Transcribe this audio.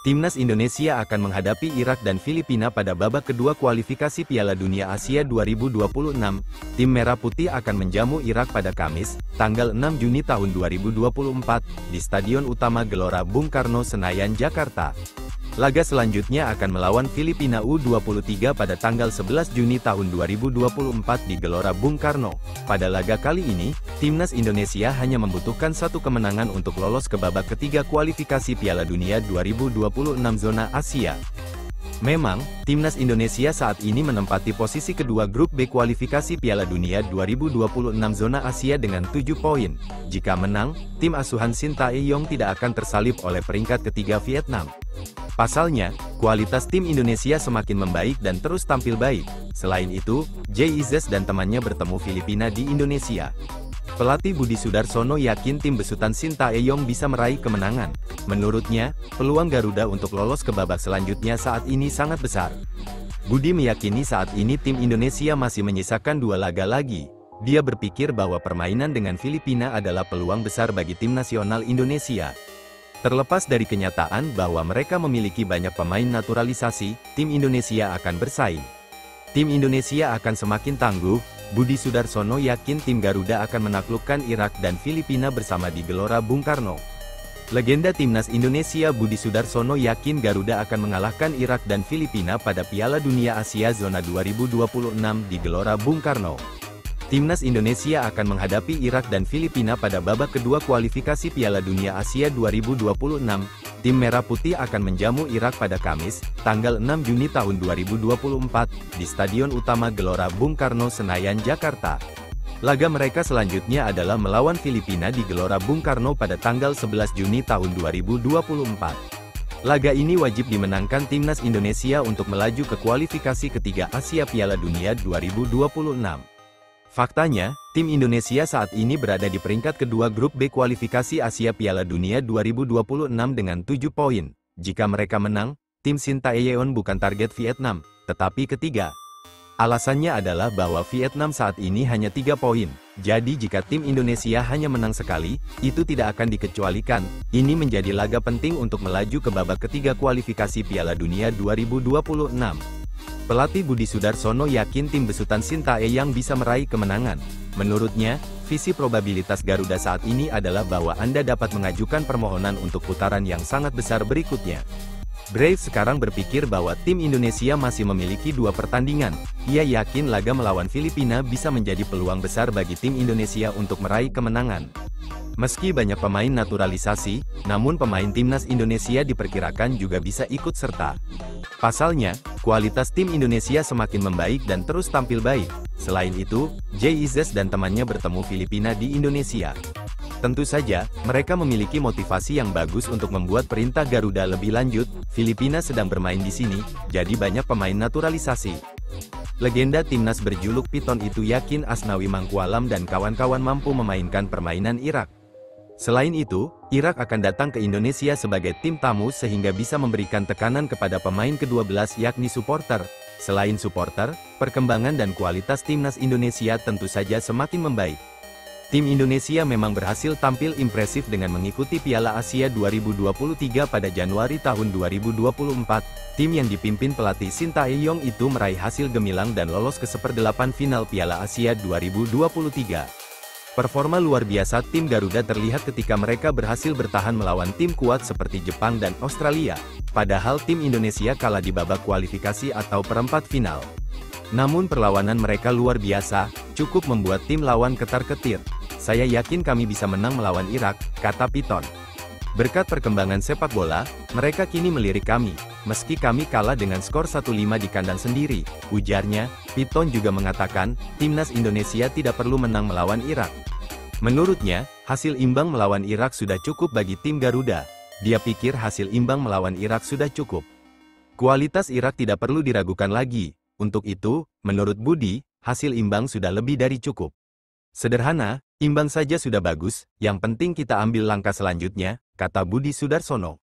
Timnas Indonesia akan menghadapi Irak dan Filipina pada babak kedua kualifikasi Piala Dunia Asia 2026. Tim Merah Putih akan menjamu Irak pada Kamis, tanggal 6 Juni tahun 2024, di Stadion Utama Gelora Bung Karno, Senayan, Jakarta. Laga selanjutnya akan melawan Filipina U23 pada tanggal 11 Juni tahun 2024 di Gelora Bung Karno. Pada laga kali ini, Timnas Indonesia hanya membutuhkan satu kemenangan untuk lolos ke babak ketiga kualifikasi Piala Dunia 2026 zona Asia. Memang, Timnas Indonesia saat ini menempati posisi kedua grup B kualifikasi Piala Dunia 2026 zona Asia dengan 7 poin. Jika menang, tim asuhan Shin Tae-yong tidak akan tersalip oleh peringkat ketiga Vietnam. Pasalnya, kualitas tim Indonesia semakin membaik dan terus tampil baik. Selain itu, JIZS dan temannya bertemu Filipina di Indonesia. Pelatih Budi Sudarsono yakin tim besutan Shin Tae-yong bisa meraih kemenangan. Menurutnya, peluang Garuda untuk lolos ke babak selanjutnya saat ini sangat besar. Budi meyakini saat ini tim Indonesia masih menyisakan 2 laga lagi. Dia berpikir bahwa permainan dengan Filipina adalah peluang besar bagi tim nasional Indonesia. Terlepas dari kenyataan bahwa mereka memiliki banyak pemain naturalisasi, tim Indonesia akan bersaing. Tim Indonesia akan semakin tangguh. Budi Sudarsono yakin tim Garuda akan menaklukkan Irak dan Filipina bersama di Gelora Bung Karno. Legenda Timnas Indonesia Budi Sudarsono yakin Garuda akan mengalahkan Irak dan Filipina pada Piala Dunia Asia Zona 2026 di Gelora Bung Karno. Timnas Indonesia akan menghadapi Irak dan Filipina pada babak kedua kualifikasi Piala Dunia Asia 2026. Tim Merah Putih akan menjamu Irak pada Kamis, tanggal 6 Juni tahun 2024, di Stadion Utama Gelora Bung Karno, Senayan, Jakarta. Laga mereka selanjutnya adalah melawan Filipina di Gelora Bung Karno pada tanggal 11 Juni tahun 2024. Laga ini wajib dimenangkan Timnas Indonesia untuk melaju ke kualifikasi ketiga Asia Piala Dunia 2026. Faktanya, tim Indonesia saat ini berada di peringkat kedua grup B kualifikasi Asia Piala Dunia 2026 dengan 7 poin. Jika mereka menang, tim Shin Tae-yong bukan target Vietnam, tetapi ketiga. Alasannya adalah bahwa Vietnam saat ini hanya 3 poin. Jadi jika tim Indonesia hanya menang sekali, itu tidak akan dikecualikan. Ini menjadi laga penting untuk melaju ke babak ketiga kualifikasi Piala Dunia 2026. Pelatih Budi Sudarsono yakin tim besutan Shin Tae-yong bisa meraih kemenangan. Menurutnya, visi probabilitas Garuda saat ini adalah bahwa Anda dapat mengajukan permohonan untuk putaran yang sangat besar berikutnya. Brave sekarang berpikir bahwa tim Indonesia masih memiliki 2 pertandingan. Ia yakin laga melawan Filipina bisa menjadi peluang besar bagi tim Indonesia untuk meraih kemenangan. Meski banyak pemain naturalisasi, namun pemain timnas Indonesia diperkirakan juga bisa ikut serta. Pasalnya, kualitas tim Indonesia semakin membaik dan terus tampil baik. Selain itu, JIZS dan temannya bertemu Filipina di Indonesia. Tentu saja, mereka memiliki motivasi yang bagus untuk membuat perintah Garuda lebih lanjut. Filipina sedang bermain di sini, jadi banyak pemain naturalisasi. Legenda timnas berjuluk Piton itu yakin Asnawi Mangkualam dan kawan-kawan mampu memainkan permainan Irak. Selain itu, Irak akan datang ke Indonesia sebagai tim tamu sehingga bisa memberikan tekanan kepada pemain ke-12 yakni supporter. Selain supporter, perkembangan dan kualitas timnas Indonesia tentu saja semakin membaik. Tim Indonesia memang berhasil tampil impresif dengan mengikuti Piala Asia 2023 pada Januari tahun 2024. Tim yang dipimpin pelatih Shin Tae-yong itu meraih hasil gemilang dan lolos ke seperdelapan final Piala Asia 2023. Performa luar biasa tim Garuda terlihat ketika mereka berhasil bertahan melawan tim kuat seperti Jepang dan Australia. Padahal tim Indonesia kalah di babak kualifikasi atau perempat final. Namun perlawanan mereka luar biasa, cukup membuat tim lawan ketar-ketir. Saya yakin kami bisa menang melawan Irak, kata Piton. Berkat perkembangan sepak bola, mereka kini melirik kami. Meski kami kalah dengan skor 1-5 di kandang sendiri, ujarnya. Piton juga mengatakan, timnas Indonesia tidak perlu menang melawan Irak. Menurutnya, hasil imbang melawan Irak sudah cukup bagi tim Garuda. Dia pikir hasil imbang melawan Irak sudah cukup. Kualitas Irak tidak perlu diragukan lagi. Untuk itu, menurut Budi, hasil imbang sudah lebih dari cukup. Sederhana, imbang saja sudah bagus, yang penting kita ambil langkah selanjutnya, kata Budi Sudarsono.